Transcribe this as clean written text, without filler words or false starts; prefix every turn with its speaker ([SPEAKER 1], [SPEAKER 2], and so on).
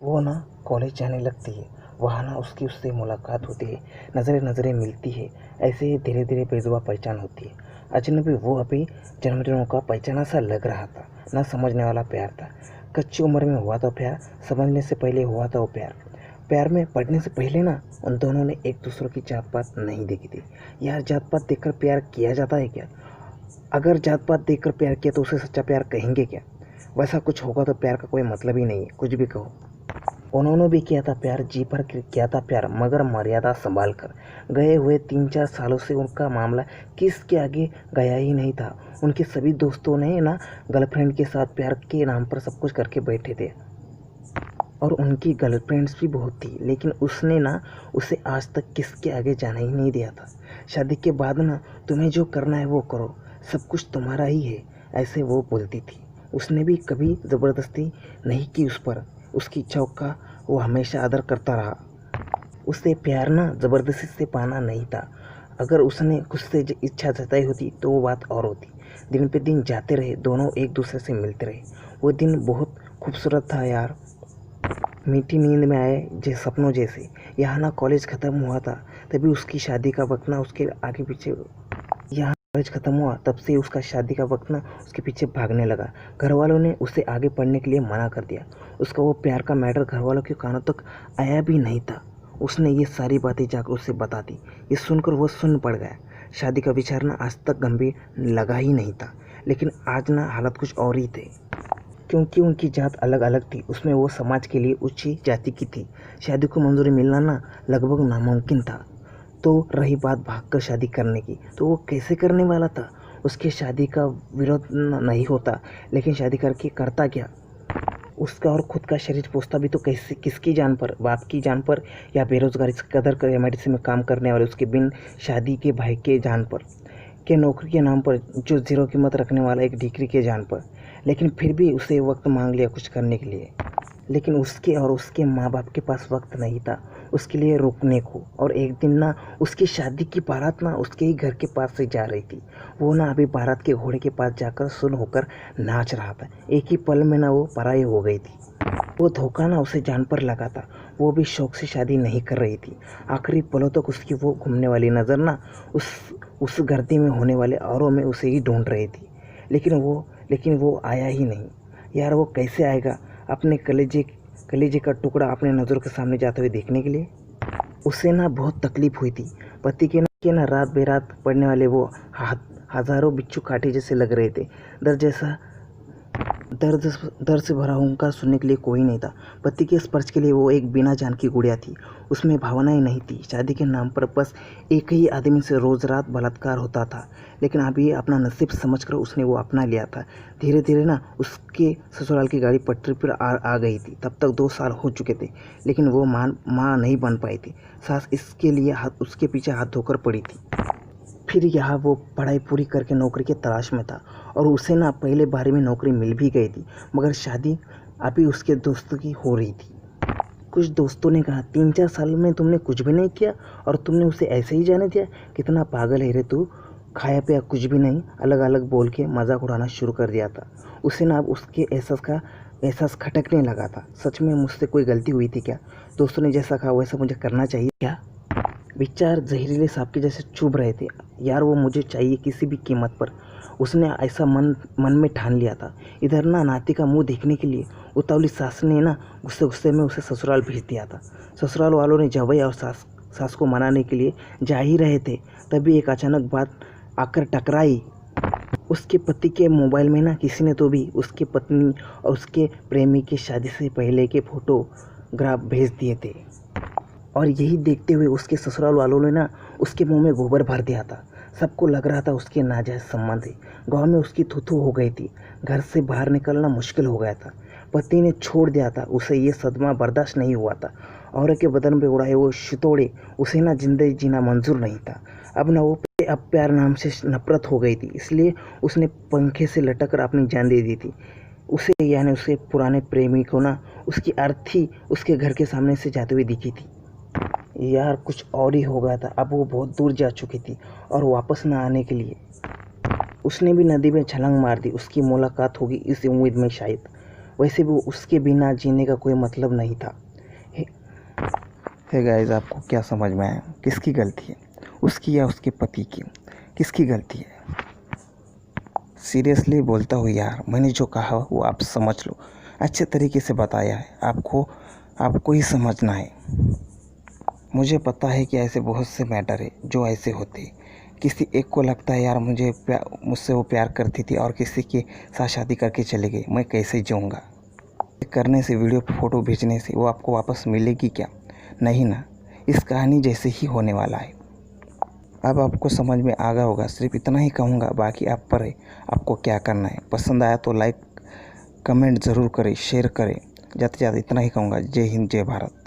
[SPEAKER 1] वो ना कॉलेज जाने लगती है। वहाँ ना उसकी उससे मुलाकात होती है, नज़रें मिलती है। ऐसे ही धीरे धीरे बेजुबा पहचान होती है। अजनबी वो अभी जन्मदिनों का पहचाना सा लग रहा था। ना समझने वाला प्यार था। कच्ची उम्र में हुआ था प्यार, समझने से पहले हुआ था वो प्यार। प्यार में पढ़ने से पहले ना उन दोनों ने एक दूसरे की जात पात नहीं देखी थी। यार, जात पात देखकर प्यार किया जाता है क्या? अगर जात पात देखकर प्यार किया तो उसे सच्चा प्यार कहेंगे क्या? वैसा कुछ होगा तो प्यार का कोई मतलब ही नहीं है, कुछ भी कहो। उन्होंने भी किया था प्यार, जी भर के किया था प्यार, मगर मर्यादा संभाल कर। गए हुए 3-4 सालों से उनका मामला किसके आगे गया ही नहीं था। उनके सभी दोस्तों ने ना गर्लफ्रेंड के साथ प्यार के नाम पर सब कुछ करके बैठे थे, और उनकी गर्लफ्रेंड्स भी बहुत थी, लेकिन उसने ना उसे आज तक किसके आगे जाना ही नहीं दिया था। शादी के बाद ना तुम्हें जो करना है वो करो, सब कुछ तुम्हारा ही है, ऐसे वो बोलती थी। उसने भी कभी ज़बरदस्ती नहीं की उस पर। उसकी इच्छाओं का वो हमेशा आदर करता रहा। उसे प्यार ना ज़बरदस्ती से पाना नहीं था। अगर उसने खुद से इच्छा जताई होती तो वो बात और होती। दिन पे दिन जाते रहे, दोनों एक दूसरे से मिलते रहे। वो दिन बहुत खूबसूरत था यार, मीठी नींद में आए जे सपनों जैसे। यहाँ ना कॉलेज ख़त्म हुआ था तभी उसकी शादी का वक्त ना उसके आगे पीछे। यहाँ कॉलेज ख़त्म हुआ तब से उसका शादी का वक्त ना उसके पीछे भागने लगा। घर वालों ने उसे आगे पढ़ने के लिए मना कर दिया। उसका वो प्यार का मैटर घर वालों के कानों तक आया भी नहीं था। उसने ये सारी बातें जाकर उसे बता दी। ये सुनकर वो सुन पड़ गया। शादी का विचार ना आज तक गंभीर लगा ही नहीं था, लेकिन आज ना हालत कुछ और ही थे। क्योंकि उनकी जात अलग अलग थी, उसमें वो समाज के लिए ऊंची जाति की थी। शादी को मंजूरी मिलना ना लगभग नामुमकिन था। तो रही बात भागकर शादी करने की, तो वो कैसे करने वाला था? उसके शादी का विरोध नहीं होता, लेकिन शादी करके करता क्या? उसका और खुद का शरीर पोसता भी तो कैसे, किसकी जान पर? बाप की जान पर, या बेरोजगारी से कदर कर एमआईडीसी में काम करने वाले उसके बिन शादी के भाई के जान पर, के नौकरी के नाम पर जो जीरो कीमत रखने वाला एक डिग्री के जान पर? लेकिन फिर भी उसे वक्त मांग लिया कुछ करने के लिए। लेकिन उसके और उसके माँ बाप के पास वक्त नहीं था उसके लिए रुकने को। और एक दिन ना उसकी शादी की बारात ना उसके ही घर के पास से जा रही थी। वो ना अभी बारात के घोड़े के पास जाकर सुन होकर नाच रहा था। एक ही पल में ना वो पराई हो गई थी। वो धोखा ना उसे जान पर लगा था। वो भी शौक से शादी नहीं कर रही थी। आखिरी पलों तक उसकी वो घूमने वाली नज़र ना उस गर्दी में होने वाले औरों में उसे ही ढूंढ रही थी। लेकिन वो आया ही नहीं। यार, वो कैसे आएगा अपने कलेजे का टुकड़ा अपने नज़रों के सामने जाते हुए देखने के लिए? उसे ना बहुत तकलीफ हुई थी। पति के ना रात बेरात पड़ने वाले वो हज़ारों बिच्छू कांटे जैसे लग रहे थे। दर्द जैसा दर्द दर्द से भरा हुंकार सुनने के लिए कोई नहीं था। पति के स्पर्श के लिए वो एक बिना जान की गुड़िया थी। उसमें भावनाएं नहीं थी। शादी के नाम पर बस एक ही आदमी से रोज रात बलात्कार होता था। लेकिन अभी अपना नसीब समझकर उसने वो अपना लिया था। धीरे धीरे ना उसके ससुराल की गाड़ी पटरी पर आ गई थी। तब तक 2 साल हो चुके थे, लेकिन वो माँ नहीं बन पाई थी। सास इसके लिए उसके पीछे हाथ धोकर पड़ी थी। फिर यहाँ वो पढ़ाई पूरी करके नौकरी की तलाश में था, और उसे ना पहले बारी में नौकरी मिल भी गई थी। मगर शादी अभी उसके दोस्तों की हो रही थी। कुछ दोस्तों ने कहा, 3-4 साल में तुमने कुछ भी नहीं किया और तुमने उसे ऐसे ही जाने दिया? कितना पागल है रे तू, खाया पिया कुछ भी नहीं, अलग अलग बोल के मजाक उड़ाना शुरू कर दिया था। उसे ना अब उसके एहसास खटकने लगा था। सच में मुझसे कोई गलती हुई थी क्या? दोस्तों ने जैसा कहा वैसा मुझे करना चाहिए क्या? विचार जहरीले सांप के जैसे चुभ रहे थे। यार, वो मुझे चाहिए किसी भी कीमत पर। उसने ऐसा मन में ठान लिया था। इधर ना नाती का मुंह देखने के लिए उतावली सास ने ना गुस्से गुस्से में उसे ससुराल भेज दिया था। ससुराल वालों ने जवई और सास को मनाने के लिए जा ही रहे थे, तभी एक अचानक बात आकर टकराई। उसके पति के मोबाइल में ना किसी ने तो भी उसकी पत्नी और उसके प्रेमी के शादी से पहले के फोटोग्राफ भेज दिए थे। और यही देखते हुए उसके ससुराल वालों ने ना उसके मुंह में गोबर भर दिया था। सबको लग रहा था उसके नाजायज संबंध है। गांव में उसकी थू हो गई थी। घर से बाहर निकलना मुश्किल हो गया था। पति ने छोड़ दिया था। उसे ये सदमा बर्दाश्त नहीं हुआ था। औरत के बदन पे उड़ाए वो शितोड़े उसे ना जिंदगी जीना मंजूर नहीं था। अब प्यार नाम से नफरत हो गई थी। इसलिए उसने पंखे से लटक कर अपनी जान दे दी थी। उसे, यानी उसके पुराने प्रेमी को ना उसकी अर्थी उसके घर के सामने से जाते हुए दिखी थी। यार, कुछ और ही हो गया था। अब वो बहुत दूर जा चुकी थी और वापस न आने के लिए उसने भी नदी में छलांग मार दी। उसकी मुलाकात होगी इस उम्मीद में शायद। वैसे भी उसके बिना जीने का कोई मतलब नहीं था। हे गाइस, आपको क्या समझ में आया? किसकी गलती है, उसकी या उसके पति की? किसकी गलती है? सीरियसली बोलता हूँ यार, मैंने जो कहा वो आप समझ लो। अच्छे तरीके से बताया है, आपको ही समझना है। मुझे पता है कि ऐसे बहुत से मैटर है जो ऐसे होते हैं। किसी एक को लगता है यार मुझसे वो प्यार करती थी और किसी के साथ शादी करके चले गए, मैं कैसे जीऊँगा? करने से, वीडियो फ़ोटो भेजने से वो आपको वापस मिलेगी क्या? नहीं ना। इस कहानी जैसे ही होने वाला है। अब आपको समझ में आ गया होगा, सिर्फ इतना ही कहूँगा, बाकी आप पर है, आपको क्या करना है। पसंद आया तो लाइक कमेंट ज़रूर करें, शेयर करें। जाते जाते इतना ही कहूँगा, जय हिंद जय भारत।